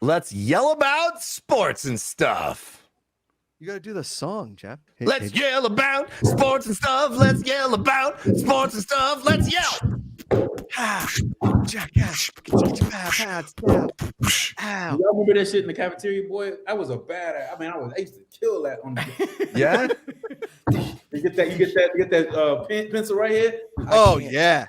let's yell about sports and stuff. You got to do the song, Jeff. Let's yell about sports and stuff. Let's yell about sports and stuff. Let's yell. Jackass. Get your pads down. Ow. Y'all remember that shit in the cafeteria, boy? That was a bad. I mean, I used to kill that on the. Yeah. You get that pencil right here. Oh yeah.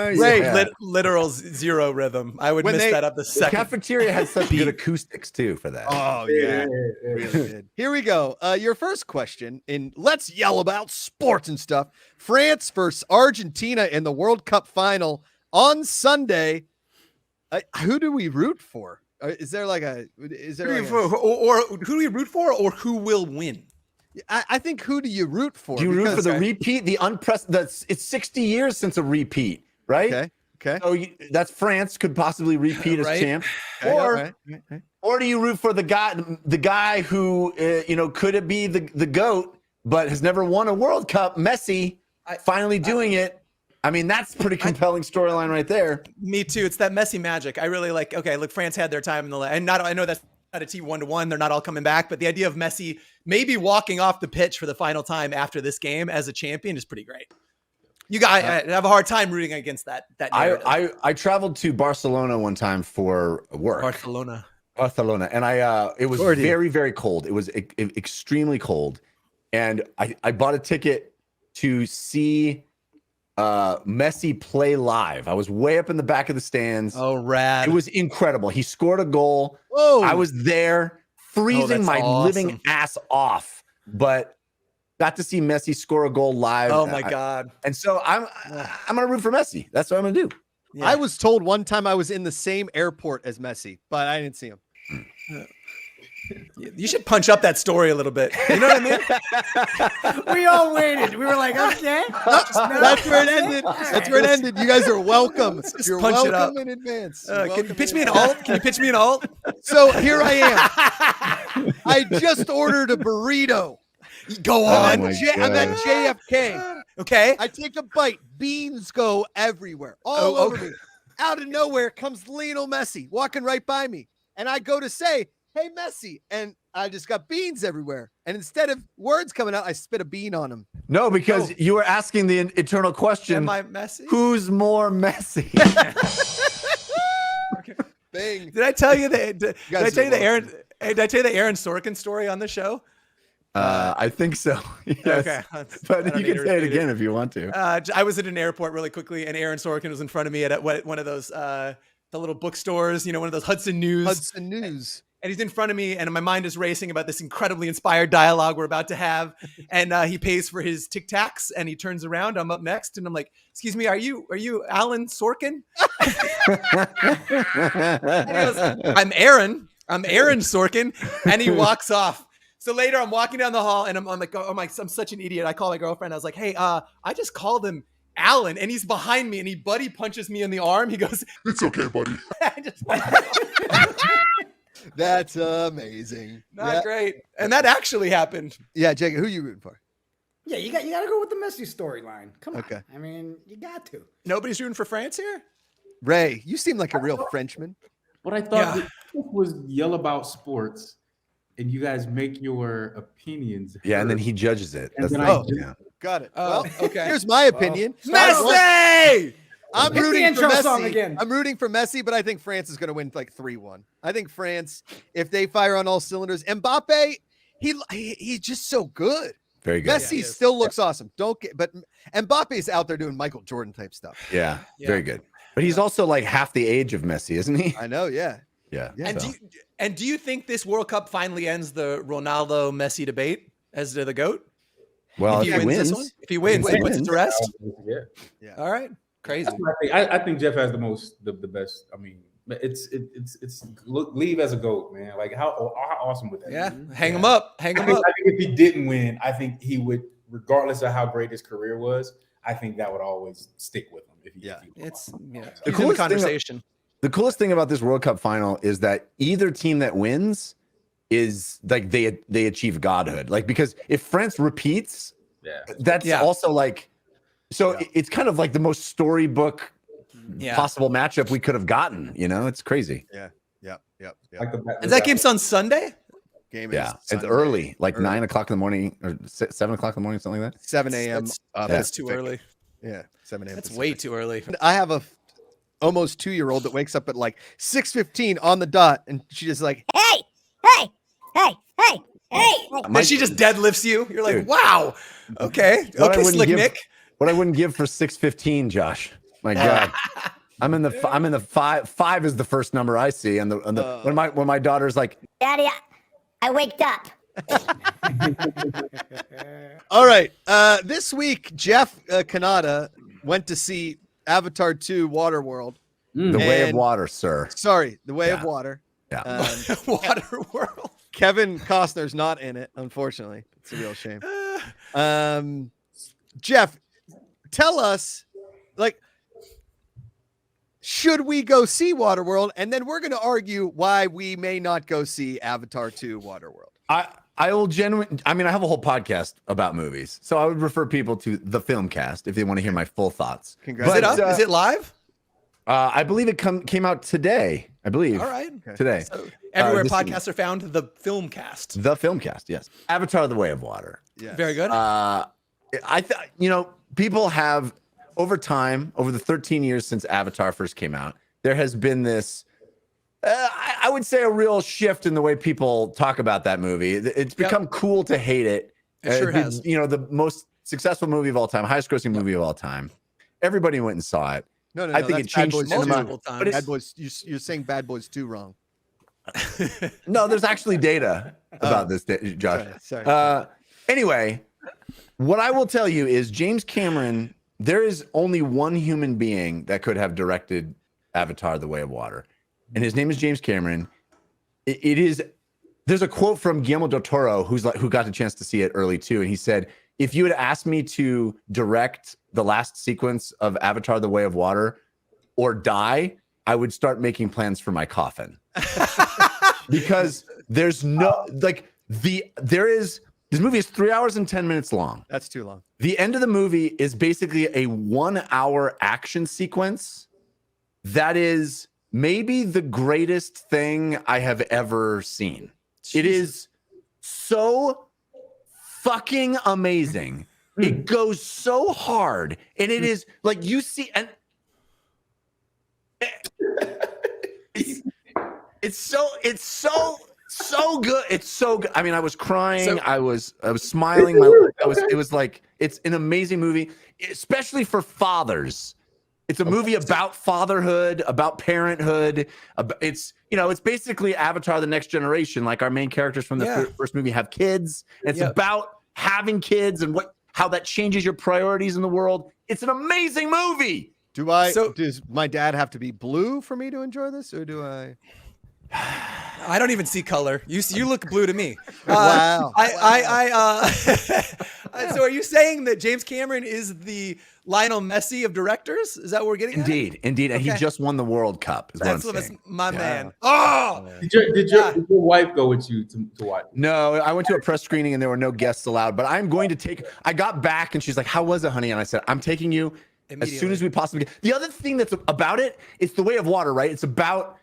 Ray, literal zero rhythm. I would miss that up the second. The cafeteria had such good acoustics too for that. Oh yeah. Really good. Here we go. Your first question in Let's Yell About Sports and Stuff. France versus Argentina in the World Cup final on Sunday. Who do we root for? Is there like a? Is there or who do we root for, or who will win? I think who do you root for? Do you root for the repeat? The unprecedented. It's 60 years since a repeat, right? Okay. So that's France could possibly repeat as champ, or do you root for the guy who could it be the GOAT but has never won a World Cup? Messi finally doing it. I mean, that's a pretty compelling storyline right there. Me too. It's that Messi magic. I really like. Okay, look, France had their time in the and not. I know that's not a T 1-1. They're not all coming back, but the idea of Messi maybe walking off the pitch for the final time after this game as a champion is pretty great. You guys have a hard time rooting against that. I traveled to Barcelona one time for work. Barcelona, and it was very, very cold. It was extremely cold, and I bought a ticket to see Messi play live. I was way up in the back of the stands. Oh, rad. It was incredible. He scored a goal. Whoa. I was there freezing my living ass off, but got to see Messi score a goal live. Oh my God. And so I'm going to root for Messi. That's what I'm going to do. Yeah. I was told one time I was in the same airport as Messi, but I didn't see him. You should punch up that story a little bit. You know what I mean? We all waited. We were like, okay. That's where it ended. That's where it ended. You guys are welcome. You're punch it welcome up. in advance. Can you pitch me an alt? Can you pitch me an alt? So here I am. I just ordered a burrito. Go on. I'm at JFK. Okay. I take a bite. Beans go everywhere. All over me. Out of nowhere comes Lionel Messi walking right by me. And I go to say, hey, Messi. And I just got beans everywhere. And instead of words coming out, I spit a bean on him. No, because you were asking the eternal question. Am I Messi? Who's more messy? Bang. Did I tell you the Aaron Sorkin story on the show? I think so. Yes. Okay. But you can say it again if you want to. I was at an airport really quickly, and Aaron Sorkin was in front of me at one of those the little bookstores, one of those Hudson News. And he's in front of me, and my mind is racing about this incredibly inspired dialogue we're about to have. And he pays for his Tic Tacs, and he turns around. I'm up next, and I'm like, "Excuse me, are you Alan Sorkin?" And he goes, I'm Aaron Sorkin," and he walks off. So later, I'm walking down the hall, and I'm like, I'm such an idiot. I call my girlfriend. I was like, "Hey, I just called him Alan," and he's behind me, and he buddy punches me in the arm. He goes, "It's okay, buddy." That's amazing. Not great. And that actually happened. Yeah, Jake, who you rooting for? Yeah, you got to go with the Messi storyline. Come on. Okay. I mean, you got to. Nobody's rooting for France here? Ray, you seem like a real Frenchman. What I thought was yell about sports, and you guys make your opinions. Yeah, and then he judges it. And That's then Got it. Oh, well, okay. Here's my opinion. Messi! I'm Hit the rooting for intro song Messi. again. I'm rooting for Messi, but I think France is going to win like 3-1. I think France, if they fire on all cylinders, Mbappe, he's just so good. Very good. Messi still looks awesome. But Mbappe's out there doing Michael Jordan type stuff. Yeah, very good. But he's also like half the age of Messi, isn't he? I know. Yeah. And do you think this World Cup finally ends the Ronaldo Messi debate as to the GOAT? Well, if he wins this one, he puts it to rest. Yeah. All right. Crazy. I think Jeff has the best. I mean, it's leave as a GOAT, man. Like how awesome would that? Yeah. Be? Hang him up. I think if he didn't win, I think he would, regardless of how great his career was, I think that would always stick with him. If he it's the coolest conversation. The coolest thing about this World Cup final is that either team that wins is like they achieve godhood. Like, because if France repeats, that's also like, so it's kind of like the most storybook possible matchup we could have gotten. It's crazy. Yep. Like Is that game's on Sunday? Game Yeah, is it's Sunday. early, like Early. 9 o'clock in the morning or 7 o'clock in the morning, something like that. 7 a.m. That's too early. Yeah, 7 a.m. That's Pacific. way too early. I have a almost 2-year-old that wakes up at like 6:15 on the dot, and she just like, Hey. And she just deadlifts you. You're like, Dude. wow. Okay. What I Okay, wouldn't Slick give- Nick. What I wouldn't give for 6:15, Josh. My God. I'm in the five. Five is the first number I see, and when my daughter's like, Daddy, I waked up. all right. This week, Jeff Kanata went to see Avatar 2 Waterworld. the way of And- water, sir. Sorry, The Way of Yeah. Water. Yeah. WaterWorld. Kevin Costner's not in it, unfortunately. It's a real shame. Jeff, tell us, like, should we go see Waterworld? And then we're going to argue why we may not go see Avatar 2 Waterworld. I will I mean, I have a whole podcast about movies, so I would refer people to the Filmcast if they want to hear my full thoughts. Congrats. Is it up? Is it live? I believe it came out today. I believe. All right. Today. So everywhere this podcasts are found, the Filmcast. The Filmcast, yes. Avatar: The Way of Water. Yes. Very good. People have over time, over the 13 years since Avatar first came out, there has been this, I would say, a real shift in the way people talk about that movie. It's become cool to hate it. It sure has. The most successful movie of all time, highest grossing movie of all time. Everybody went and saw it. No, I think that's it changed Bad Boys cinema. 2. Multiple times. But it's- Bad Boys, you're saying Bad Boys 2 wrong. No, there's actually data about this, Josh. Sorry. Anyway, what I will tell you is James Cameron, there is only one human being that could have directed Avatar: The Way of Water, and his name is James Cameron. There's a quote from Guillermo del Toro, who got the chance to see it early too, and he said, if you had asked me to direct the last sequence of Avatar: The Way of Water or die, I would start making plans for my coffin. Because there's no this movie is 3 hours and 10 minutes long. That's too long. The end of the movie is basically a 1 hour action sequence that is maybe the greatest thing I have ever seen. It is so fucking amazing. It goes so hard, and it is like you see, and it's so good. It's so good. I mean, I was crying. I was smiling. It was like, it's an amazing movie, especially for fathers. It's a movie about fatherhood, about parenthood. It's basically Avatar: The Next Generation. Like, our main characters from the first movie have kids. And it's about having kids and how that changes your priorities in the world. It's an amazing movie. Does my dad have to be blue for me to enjoy this, or do I? I don't even see color. You look blue to me. Wow. So are you saying that James Cameron is the Lionel Messi of directors? Is that what we're getting at? Indeed. And he just won the World Cup. That's saying. my man. Oh, Did your wife go with you to watch? No, I went to a press screening and there were no guests allowed, but I'm going to I got back and she's like, how was it, honey? And I said, I'm taking you as soon as we possibly can. The other thing that's about it's The Way of Water, right? It's about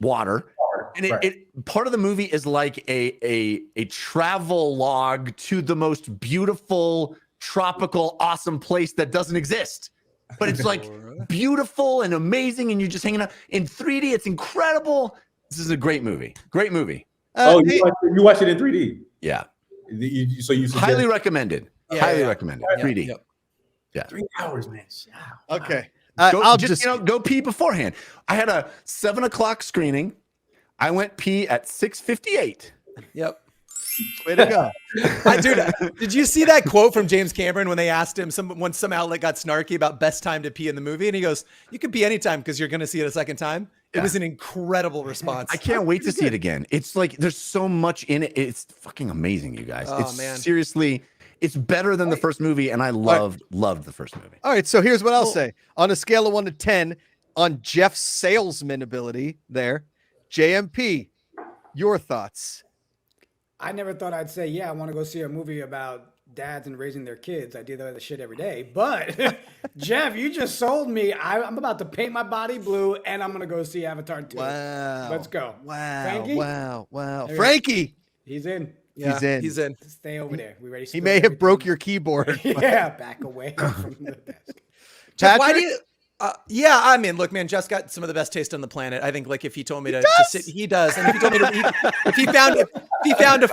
water. And it part of the movie is like a travel log to the most beautiful, tropical, awesome place that doesn't exist. But it's like beautiful and amazing, and you're just hanging out in 3D. It's incredible. This is a great movie. Great movie. You watched it in 3D? Yeah. So you highly recommended. Highly recommended. 3D. Yeah. 3 hours, man. Wow. Okay. I'll just go pee beforehand. I had a 7 o'clock screening. I went pee at 6:58. Yep. Way to go. Dude, did you see that quote from James Cameron when they asked him, when some outlet got snarky about best time to pee in the movie? And he goes, you can pee anytime because you're going to see it a second time. It was an incredible response. I can't wait to see it again. It's like, there's so much in it. It's fucking amazing, you guys. Man. Seriously, it's better than the first movie. And I loved the first movie. All right. So here's what I'll say. On a scale of 1 to 10 on Jeff's salesman ability there, JMP, your thoughts? I never thought I'd say, I want to go see a movie about dads and raising their kids. I do that shit every day. But Jeff, you just sold me. I'm about to paint my body blue, and I'm gonna go see Avatar 2. Wow. Let's go. Wow. Frankie? Wow. Frankie. He's in. Yeah, He's in. Stay over there. We ready? He may have broke your keyboard. Yeah, back away from the desk. Jeff, why do you? Yeah, I mean, look, man, Jeff's got some of the best taste on the planet. I think, like, if he told me to sit, he does. And if he told me to, if he found a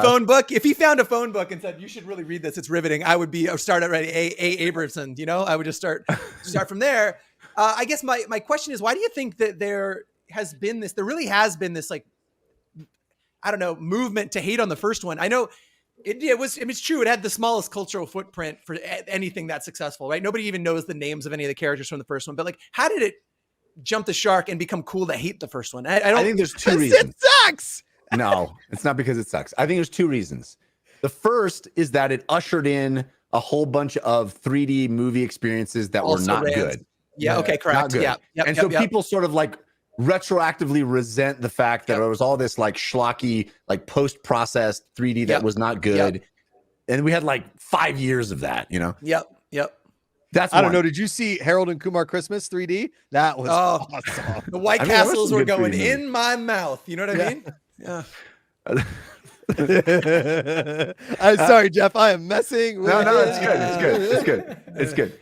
phone book, and said you should really read this, it's riveting, I would start at A. Abramson. You know, I would just start from there. I guess my question is, why do you think that there really has been this, like, I don't know, movement to hate on the first one? I know. It's true. It had the smallest cultural footprint for anything that's successful, right? Nobody even knows the names of any of the characters from the first one. But, like, how did it jump the shark and become cool to hate the first one? I think there's two reasons. It sucks. No, it's not because it sucks. I think there's two reasons. The first is that it ushered in a whole bunch of 3D movie experiences that were not good. Yeah. Okay. Correct. Not good. Yeah. And so people sort of, like, retroactively resent the fact that there was all this, like, schlocky, like, post-processed 3D that was not good. And we had, like, 5 years of that, you know? Yep. That's I don't know. Did you see Harold and Kumar Christmas 3D? That was awesome. The White Castles were going in my mouth. You know what I mean? Yeah. I'm sorry, Jeff. I am messing with No, it's good.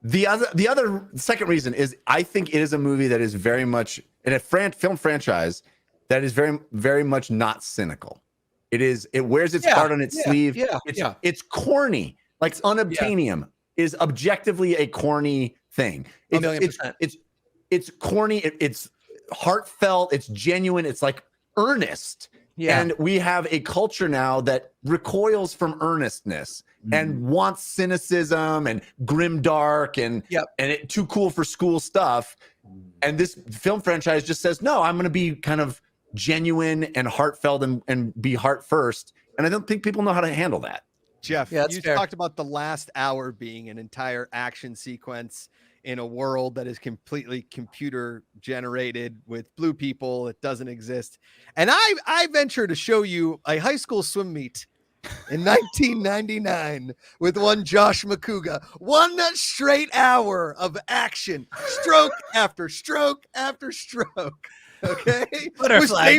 The other second reason is I think it is a movie that is very much in a film franchise that is very, very much not cynical. It wears its heart on its sleeve. It's corny. Like Unobtainium is objectively a corny thing. It's corny. It's heartfelt. It's genuine. It's, like, earnest. Yeah. And we have a culture now that recoils from earnestness and wants cynicism and grimdark and it too cool for school stuff. And this film franchise just says, no, I'm going to be kind of genuine and heartfelt and be heart first. And I don't think people know how to handle that. Jeff, you talked about the last hour being an entire action sequence in a world that is completely computer generated with blue people. It doesn't exist. And I venture to show you a high school swim meet in 1999 with one Josh McCouga, 1 straight hour of action, stroke after stroke after stroke. Okay. Butterfly.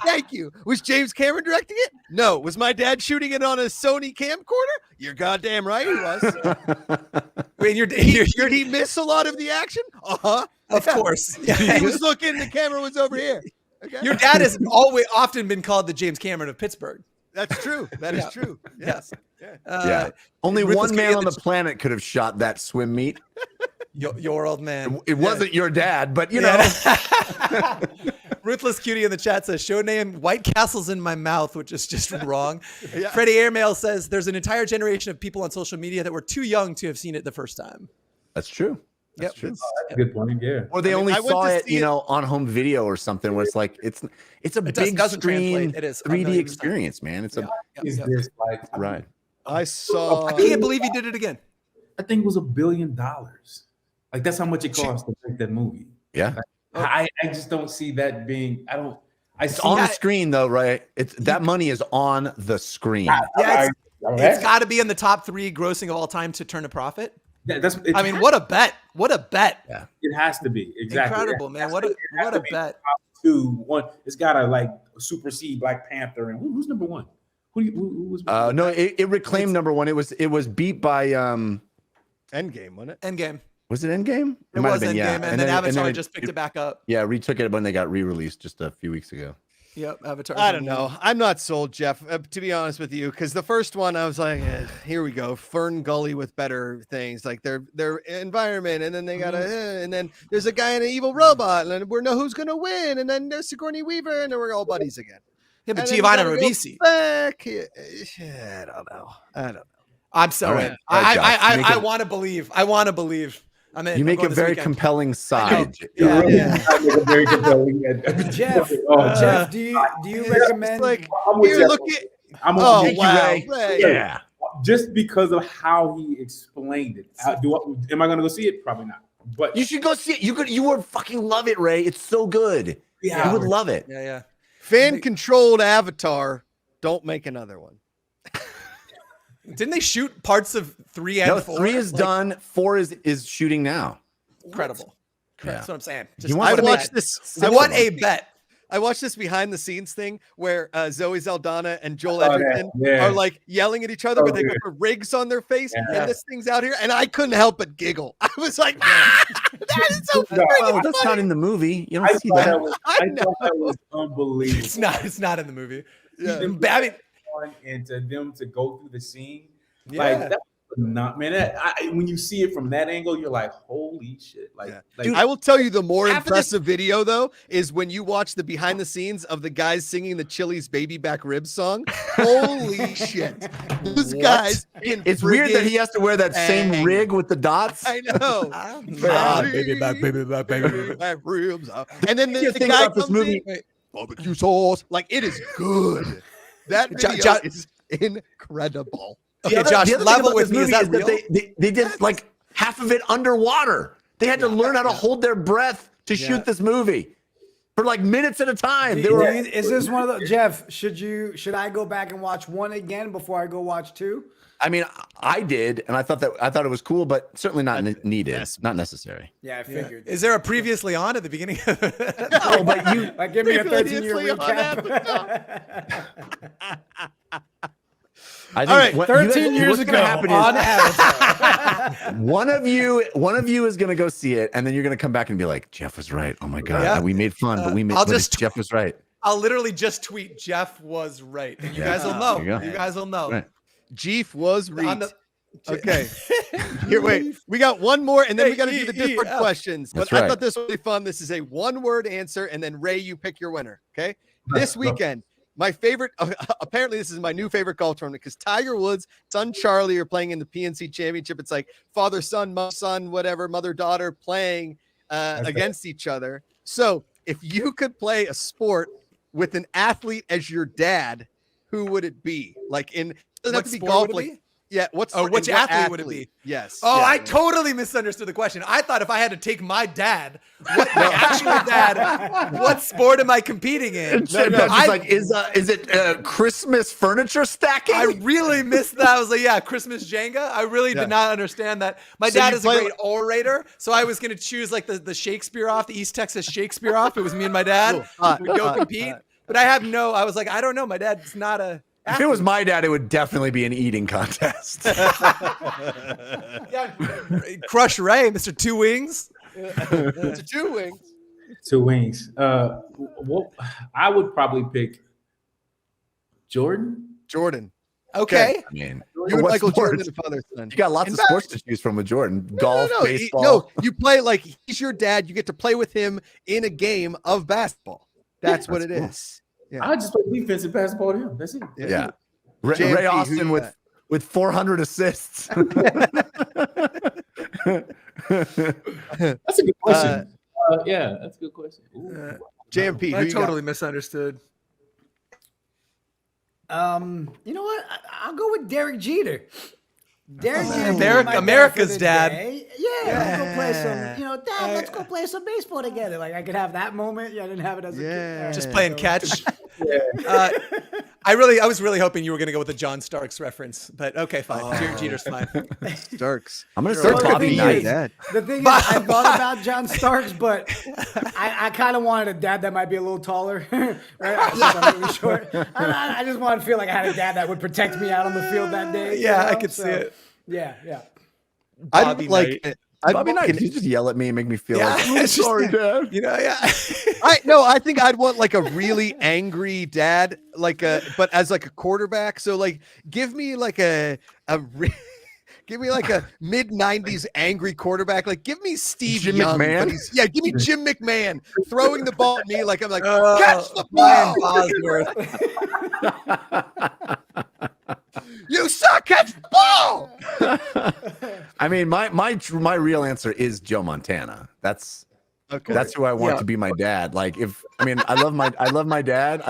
Thank you. Was James Cameron directing it? No. Was my dad shooting it on a Sony camcorder? You're goddamn right he was. Wait, did he miss a lot of the action? Of course. Yeah. He was looking, the camera was over here. Okay. Your dad has often been called the James Cameron of Pittsburgh. That's true. That is true. Yes. Only one man on the planet could have shot that swim meet. Your old man. It wasn't your dad, but you know. Ruthless Cutie in the chat says, show name White Castle's in my mouth, which is just wrong. Freddie Airmail says, there's an entire generation of people on social media that were too young to have seen it the first time. That's true. That's true. That's a good point. Yeah. Or they only saw it, on home video or something where it's like, it's a big screen 3D experience, man. It's this like right. I can't believe he did it again. I think it was $1 billion. Like, that's how much it cost to make that movie. Yeah. Like, I just don't see that being. It's on the screen though, right? That money is on the screen. It's got to be in the top 3 grossing of all time to turn a profit. Yeah, what a bet! What a bet! Yeah, it has to be exactly incredible, man. What a bet! 2, 1. It's got to, like, supersede Black Panther. And who's number 1? Who was? No, it reclaimed number 1. It was beat by Endgame, wasn't it? Endgame. Was it Endgame? It was Endgame, and then Avatar just picked it back up. Yeah, retook it when they got re-released just a few weeks ago. Yep, Avatar. I don't know. I'm not sold, Jeff, to be honest with you, because the first one I was like, here we go, Fern Gully with better things, like their environment, and then they got and then there's a guy and an evil robot, and we know who's gonna win, and then there's Sigourney Weaver, and then we're all buddies again. Yeah, but Giovanna Ribisi. I don't know. I'm sorry. Right. I want to believe. I mean, you make a very compelling side. Very compelling. Jeff, Jeff, do you recommend? Like, I'm wow, Ray. Yeah, just because of how he explained it. Am I going to go see it? Probably not. But you should go see it. You would fucking love it, Ray. It's so good. Yeah, you would love it. Yeah. Fan controlled Avatar Don't make another one. Didn't they shoot parts of 3 and 4? 3 is done. 4 is shooting now. Incredible. Yeah. That's what I'm saying. I watched this. I want a bet. I watched this behind the scenes thing where Zoe Saldana and Joel Oh, Edgerton are like yelling at each other, but they got the rigs on their face, and this thing's out here, and I couldn't help but giggle. I was like, that is so Oh, that's not in the movie. You don't see that. I thought that was unbelievable. It's not in the movie. Yeah. I mean, and to them to go through the scene, Yeah. like that's not, man. When you see it from that angle, you're like, holy shit! Like, Dude, I will tell you the more impressive video though is when you watch the behind the scenes of the guys singing the Chili's Baby Back Ribs song. Holy shit! Those guys. It's weird that he has to wear that same rig with the dots. I know. baby back Ribs. And then the guy about this comes movie. in, barbecue sauce. Like it is good. That video is incredible. Okay, The Josh, other thing level about with this me. Is movie that real? they did like half of it underwater. They had to learn how to hold their breath to shoot this movie for like minutes at a time. Is this one of the Jeff? Should I go back and watch 1 again before I go watch 2? I mean, I did, and I thought it was cool, but certainly not needed, not necessary. Yeah, I figured. Is there a previously on at the beginning? No, but you Like, give me a 13-year Previously on recap. I think All right, 13 years what's ago gonna happen on is Avatar. one of you is gonna go see it, and then you're gonna come back and be like, Jeff was right. Oh my god, Yeah. we made fun, but Jeff was right. I'll literally just tweet Jeff was right, and you guys will know. There you go. You guys will know. Right. Jeef was read. On the- Okay. Here, wait. We got one more, and then we got to do the different E-E-F. questions. But That's I right. thought this was really fun. This is a one-word answer, and then Ray, you pick your winner. Okay. This weekend, my favorite. Apparently, this is my new favorite golf tournament because Tiger Woods, son Charlie are playing in the PNC Championship. It's like father, son, whatever, mother, daughter playing against each other. So, if you could play a sport with an athlete as your dad, who would it be? Like in doesn't have to be sport golf. would it Like be? yeah, which Which athlete would it be? Yes. Oh, yeah. I totally misunderstood the question. I thought if I had to take my dad, my actual dad, what sport am I competing in? Like, is it Christmas furniture stacking? I really missed that. I was like, yeah, Christmas Jenga. I really did not understand that. My So dad you is a play- great orator, so I was going to choose like the Shakespeare off, the East Texas Shakespeare off. It was me and my dad. We'd go compete. But I was like, I don't know. My dad's not a If it was my dad, it would definitely be an eating contest. Yeah, Crush Ray, Mr. Two Wings. It's a 2 wings. 2 wings. Well, I would probably pick Jordan. Okay. I mean, You and what Michael Jordan sports? and father son. You got lots In of fact- sports to choose from with Jordan. Golf, No, baseball. no, you play like he's your dad. You get to play with him in a game of basketball. That's what it That's cool. is. Yeah. I just play defensive basketball to him. That's it. Yeah. JMP, Ray who Austin you with 400 assists. That's a good question. Yeah, that's a good question. Ooh. JMP. I totally misunderstood. You know what? I'll go with Derek Jeter. Derek Jeter, Derek, my America's for the dad. day. Yeah, let's go play some. Dad, let's go play some baseball together. Like I could have that moment. Yeah, I didn't have it as a kid. Just playing catch. Yeah. I was really hoping you were going to go with the John Starks reference, but okay, fine. Jeter's fine. Starks. I'm going to Well, start the Bobby thing Knight. is- The thing is, I thought about John Starks, but I kind of wanted a dad that might be a little taller. Right? I'm really short. I just wanted to feel like I had a dad that would protect me out on the field that day. Yeah, you I know? could see it. Yeah. I'd Bobby like. Knight. Bobby Knight, you just yell at me and make me feel like, it's just- sorry, Dad. I think I'd want like a really angry dad, but as like a quarterback. So like, give me like a mid '90s angry quarterback. Like, give me Steve Jim Young. McMahon? But give me Jim McMahon throwing the ball at me like I'm like Oh, catch the Brian ball. Bosworth. You suck. Catch the ball. I mean, my real answer is Joe Montana. That's who I want to be my dad. Like, I love my dad.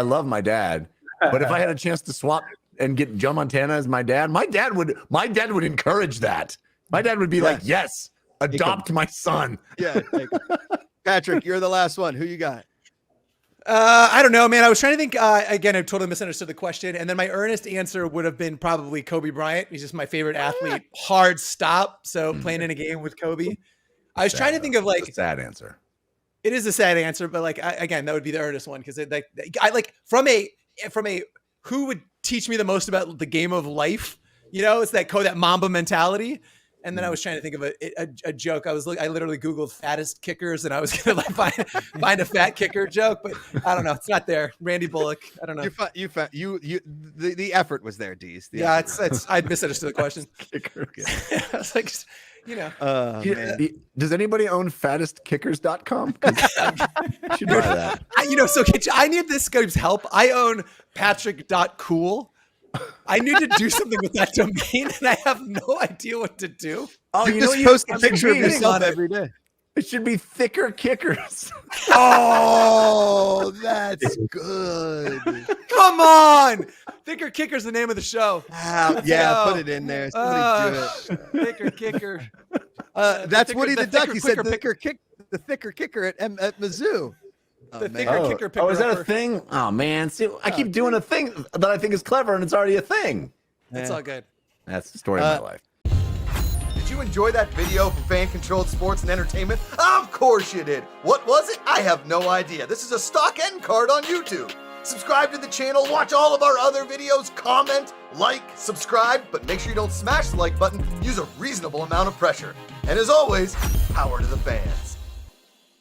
But if I had a chance to swap and get Joe Montana as my dad would encourage that. My dad would be like, yes, adopt my son. Yeah. Patrick, you're the last one. Who you got? I don't know, man. I was trying to think. Again, I totally misunderstood the question. And then my earnest answer would have been probably Kobe Bryant. He's just my favorite athlete. Hard stop. So playing in a game with Kobe. I was trying to think of like a sad answer. It is a sad answer, but like again, that would be the earnest one because I like from a who would teach me the most about the game of life. You know, it's that Mamba mentality. And then I was trying to think of a joke. I literally Googled fattest kickers, and I was gonna like find a fat kicker joke, but I don't know. It's not there. Randy Bullock. I don't know. The effort was there, Deez. I misunderstood the question. Kicker. I was like, you know. Does anybody own fattestkickers.com? Should buy that. So I need this guy's help. I own Patrick.cool. I need to do something with that domain, and I have no idea what to do. Oh, you just post a picture of yourself every day. It should be thicker kickers. Oh, that's good. Come on, thicker kicker's the name of the show. Yeah, put it in there. Somebody do it. Thicker kicker. That's Woody the Duck. He said the thicker kicker at Mizzou. The thicker kicker picker. Oh, is that a thing? Oh man, see, I keep doing a thing that I think is clever, and it's already a thing. That's all good. That's the story of my life. Did you enjoy that video for fan-controlled sports and entertainment? Of course you did. What was it? I have no idea. This is a stock end card on YouTube. Subscribe to the channel, watch all of our other videos, comment, like, subscribe, but make sure you don't smash the like button. Use a reasonable amount of pressure. And as always, power to the fans.